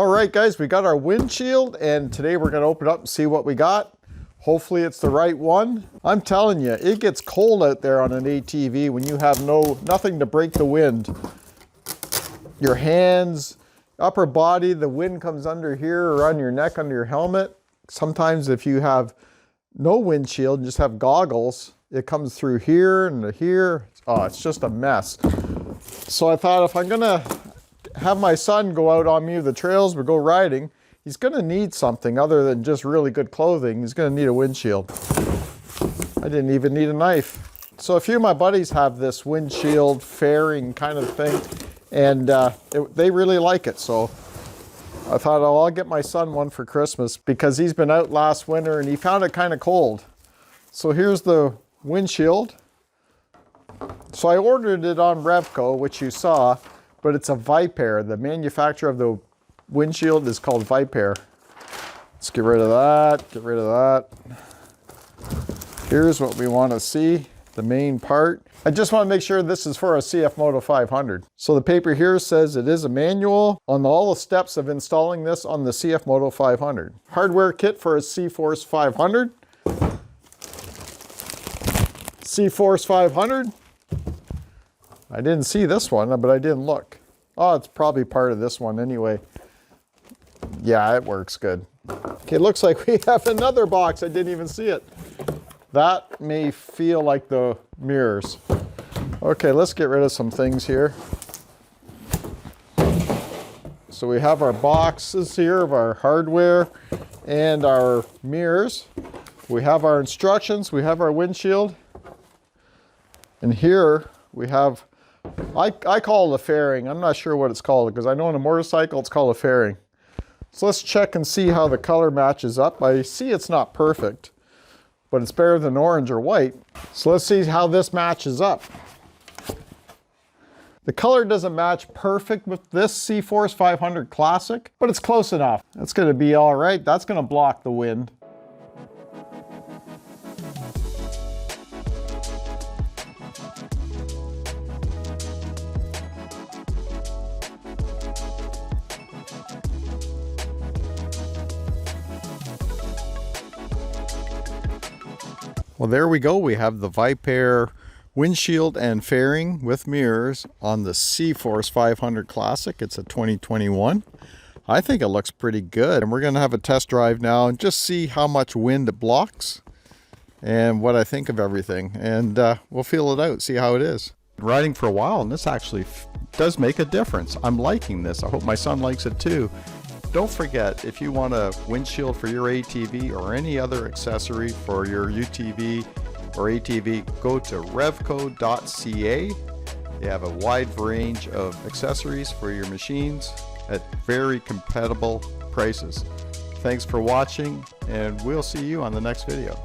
All right, guys, we got our windshield, and today we're going to open it up and see what we got. Hopefully it's the right one. I'm telling you, it gets cold out there on an ATV when you have nothing to break the wind. Your hands, upper body, the wind comes under here or on your neck, under your helmet. Sometimes if you have no windshield, just have goggles, it comes through here and here. Oh, it's just a mess. So I thought, if I'm gonna have my son go out on me of the trails or go riding, he's gonna need something other than just really good clothing. He's gonna need a windshield. I didn't even need a knife. So a few of my buddies have this windshield fairing kind of thing, and they really like it. So I thought, oh, I'll get my son one for Christmas because he's been out last winter and he found it kind of cold. So here's the windshield. So I ordered it on Revco, which you saw, but it's a VIPAIR. The manufacturer of the windshield is called VIPAIR. Let's get rid of that, get rid of that. Here's what we want to see, the main part. I just want to make sure this is for a Cfmoto 500. So the paper here says it is a manual on all the steps of installing this on the Cfmoto 500. Hardware kit for a Cforce 500. Cforce 500. I didn't see this one, but I didn't look. Oh, it's probably part of this one anyway. Yeah, it works good. Okay, it looks like we have another box. I didn't even see it. That may feel like the mirrors. Okay, let's get rid of some things here. So we have our boxes here of our hardware and our mirrors. We have our instructions. We have our windshield. And here we have, I call it a fairing. I'm not sure what it's called because I know on a motorcycle it's called a fairing. So let's check and see how the color matches up. I see it's not perfect, but it's better than orange or white. So let's see how this matches up. The color doesn't match perfect with this Cforce 500 Classic, but it's close enough. That's gonna be all right. That's gonna block the wind. Well, there we go. We have the VIPAIR windshield and fairing with mirrors on the Cforce 500 Classic. It's a 2021. I think it looks pretty good. And we're going to have a test drive now and just see how much wind it blocks and what I think of everything. And we'll feel it out, see how it is. Riding for a while, and this actually does make a difference. I'm liking this. I hope my son likes it too. Don't forget, if you want a windshield for your ATV or any other accessory for your UTV or ATV, go to Revco.ca. They have a wide range of accessories for your machines at very compatible prices. Thanks for watching, and we'll see you on the next video.